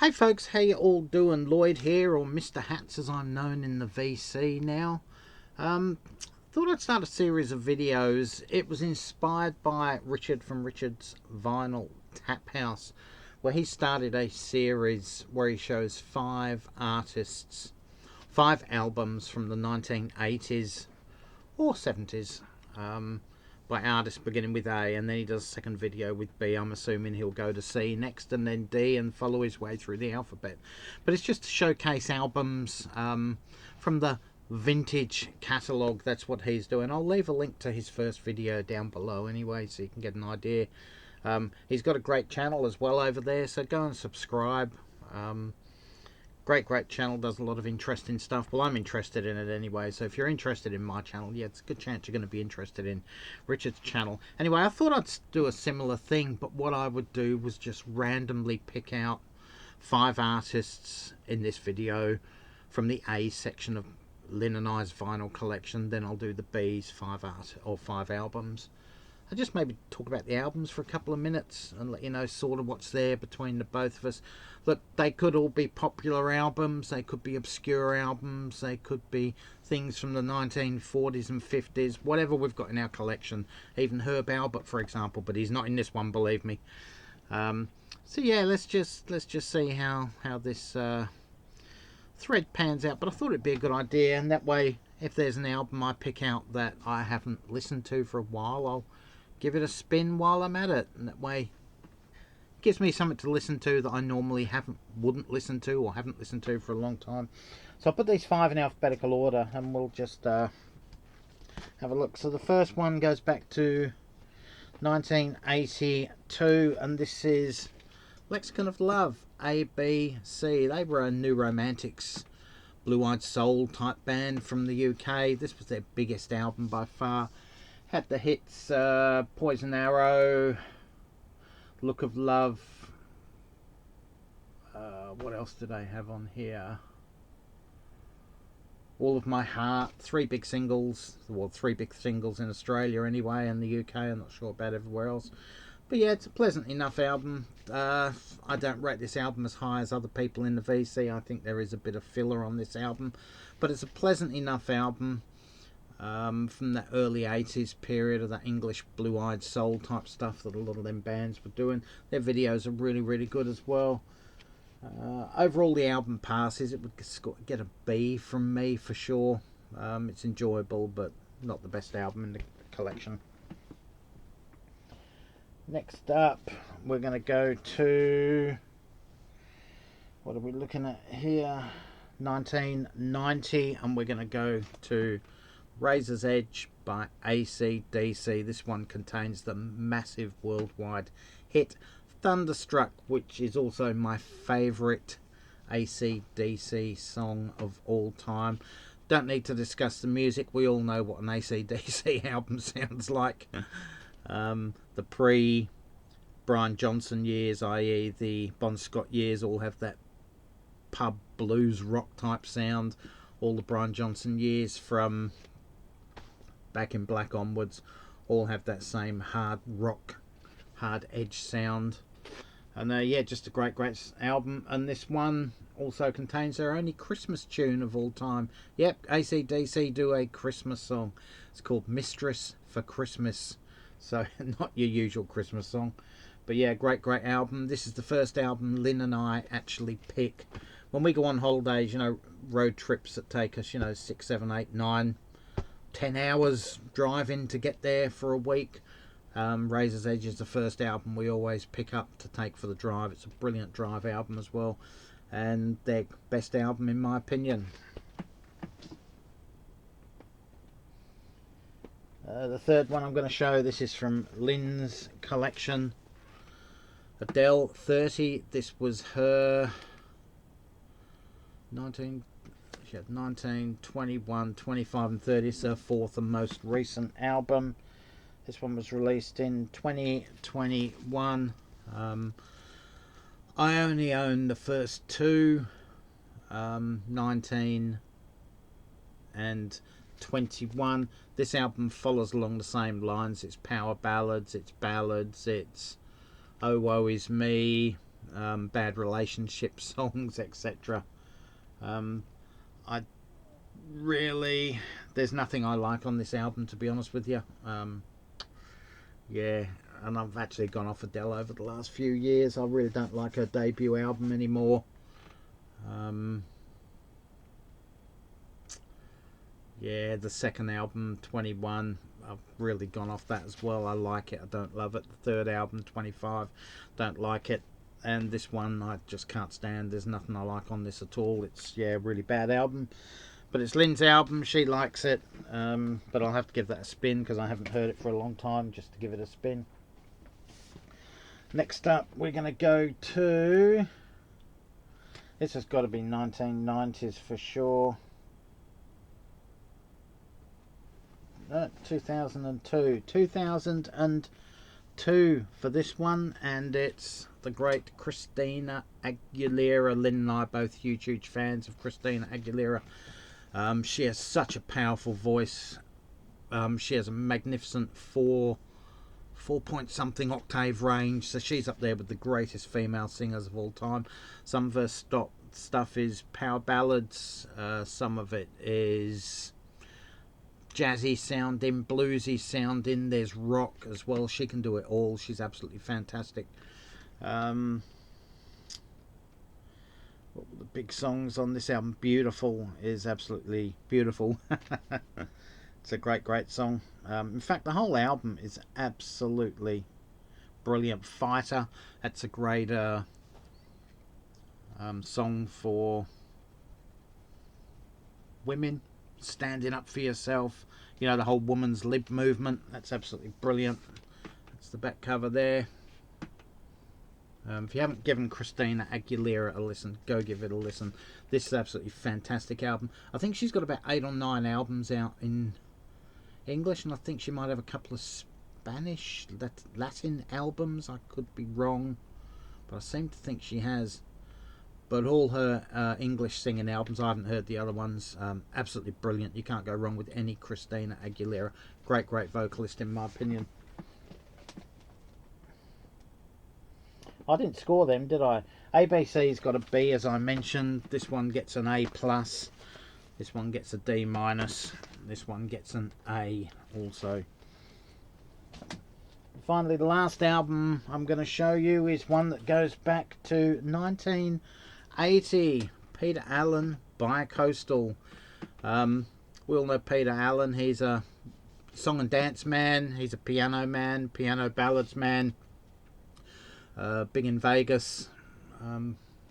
Hey folks, how you all doing? Lloyd here, or Mr. Hats as I'm known in the VC now. Um, Thought I'd start a series of videos. It was inspired by Richard from Richard's Vinyl Tap House, where he started a series where he shows 5 albums from the 1980s or 70s. By artists beginning with A, and then he does a second video with B. I'm assuming he'll go to C next and then D and follow his way through the alphabet. But it's just to showcase albums from the vintage catalogue. That's what he's doing. I'll leave a link to his first video down below anyway, so you can get an idea. He's got a great channel as well over there, so go and subscribe. Great channel, does a lot of interesting stuff. Well, I'm interested in it anyway, so if you're interested in my channel, yeah, it's a good chance you're going to be interested in Richard's channel. Anyway, I thought I'd do a similar thing, but what I would do was just randomly pick out 5 artists in this video from the A section of Lynn and I's vinyl collection. Then I'll do the B's 5 albums. I'll just maybe talk about the albums for a couple of minutes and let you know sort of what's there between the both of us. Look, they could all be popular albums, they could be obscure albums, they could be things from the 1940s and 50s, whatever we've got in our collection. Even Herb Alpert, for example, but he's not in this one, believe me. So yeah, let's just see how this thread pans out. But I thought it'd be a good idea, and that way, if there's an album I pick out that I haven't listened to for a while, I'll give it a spin while I'm at it, and that way it gives me something to listen to that I normally wouldn't listen to or haven't listened to for a long time. So I'll put these 5 in alphabetical order and we'll just have a look. So the first one goes back to 1982, and this is Lexicon of Love, ABC. They were a New Romantics, blue-eyed soul type band from the UK. This was their biggest album by far. Had the hits Poison Arrow, Look of Love. What else did I have on here? All of My Heart. 3 big singles. Well, 3 big singles in Australia anyway, and the UK. I'm not sure about everywhere else. But yeah, it's a pleasant enough album. I don't rate this album as high as other people in the VC. I think there is a bit of filler on this album. But it's a pleasant enough album. From that early 80s period of that English blue-eyed soul type stuff that a lot of them bands were doing. Their videos are really good as well. Overall, the album passes. It would get a B from me for sure. It's enjoyable, but not the best album in the collection. Next up, we're going to go to, what are we looking at here? 1990, and we're going to go to Razor's Edge by AC/DC. This one contains the massive worldwide hit Thunderstruck, which is also my favourite AC/DC song of all time. Don't need to discuss the music. We all know what an AC/DC album sounds like. The pre-Brian Johnson years, i.e. the Bon Scott years, all have that pub blues rock type sound. All the Brian Johnson years from Back in Black onwards all have that same hard rock, hard edge sound. And yeah, just a great album. And this one also contains their only Christmas tune of all time. Yep, AC/DC do a Christmas song. It's called Mistress for Christmas. So not your usual Christmas song. But yeah, great album. This is the first album Lynn and I actually pick when we go on holidays, road trips that take us, 6, 7, 8, 9, 10 hours driving to get there for a week. Razor's Edge is the first album we always pick up to take for the drive. It's a brilliant drive album as well, and their best album in my opinion. The third one I'm going to show, this is from Lynn's collection, Adele 30. This was her 19, 21, 25 and 30. It's her 4th and most recent album. This one was released in 2021. I only own the first 2, 19 and 21. This album follows along the same lines. It's power ballads, it's ballads, it's Oh Woe Is Me, bad relationship songs, etc. I really, there's nothing I like on this album, to be honest with you. Yeah, and I've actually gone off Adele over the last few years. I really don't like her debut album anymore. Yeah, the second album, 21, I've really gone off that as well. I like it, I don't love it. The third album, 25, don't like it. And this one I just can't stand. There's nothing I like on this at all. It's, yeah, really bad album. But it's Lynn's album, she likes it. But I'll have to give that a spin because I haven't heard it for a long time, just to give it a spin. Next up, we're going to go to... This has got to be 1990s for sure. 2002. 2002 for this one, and it's the great Christina Aguilera. Lynn and I are both huge fans of Christina Aguilera. She has such a powerful voice. She has a magnificent 4-point something octave range, so she's up there with the greatest female singers of all time. Some of her stuff is power ballads, some of it is jazzy sounding, bluesy sounding, there's rock as well. She can do it all. She's absolutely fantastic. What were the big songs on this album? Beautiful is absolutely beautiful. It's a great song. In fact, the whole album is absolutely brilliant. Fighter, that's a great song for women, standing up for yourself. You know, the whole woman's lib movement. That's absolutely brilliant. That's the back cover there. If you haven't given Christina Aguilera a listen, go give it a listen. This is absolutely fantastic album. I think she's got about 8 or 9 albums out in English, and I think she might have a couple of Spanish, Latin albums. I could be wrong, but I seem to think she has. But all her English singing albums, I haven't heard the other ones. Absolutely brilliant. You can't go wrong with any Christina Aguilera. Great vocalist in my opinion. I didn't score them, did I? ABC's got a B, as I mentioned. This one gets an A+. This one gets a D-. This one gets an A also. Finally, the last album I'm going to show you is one that goes back to 1980. Peter Allen, Bi-Coastal. We all know Peter Allen. He's a song and dance man. He's a piano man, piano ballads man. Big in Vegas.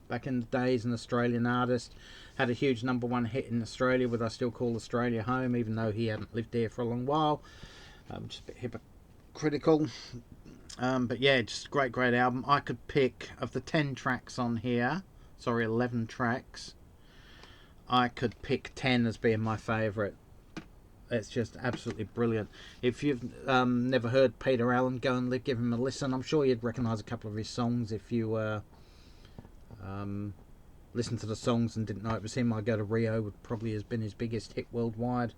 Back in the days, an Australian artist. Had a huge #1 hit in Australia with I Still Call Australia Home, even though he hadn't lived there for a long while. Just a bit hypocritical. But yeah, just a great album. I could pick, of the 10 tracks on here, sorry, 11 tracks, I could pick 10 as being my favourite. It's just absolutely brilliant. If you've never heard Peter Allen, go and give him a listen. I'm sure you'd recognise a couple of his songs if you listened to the songs and didn't know it was him. I Go to Rio would probably has been his biggest hit worldwide,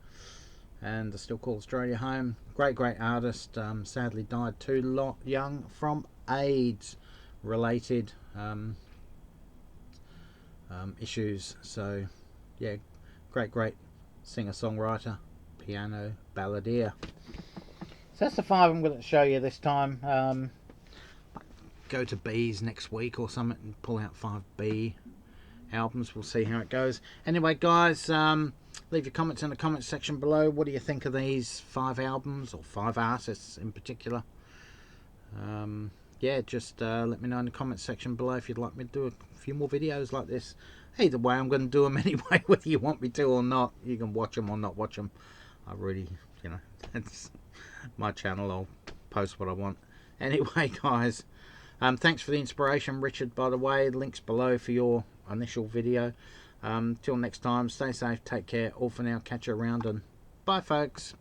and I Still Call Australia Home. Great artist. Sadly died too young from AIDS related issues. So yeah, great singer-songwriter, piano balladeer. So that's the 5 I'm going to show you this time. Go to B's next week or something and pull out 5 B albums. We'll see how it goes. Anyway, guys, leave your comments in the comment section below. What do you think of these 5 albums, or 5 artists in particular? Yeah, just let me know in the comment section below if you'd like me to do a few more videos like this. Either way, I'm going to do them anyway, whether you want me to or not. You can watch them or not watch them. I really, you know, it's my channel. I'll post what I want. Anyway, guys, thanks for the inspiration, Richard, by the way. Links below for your initial video. Till next time, stay safe, take care. All for now, catch you around, and bye, folks.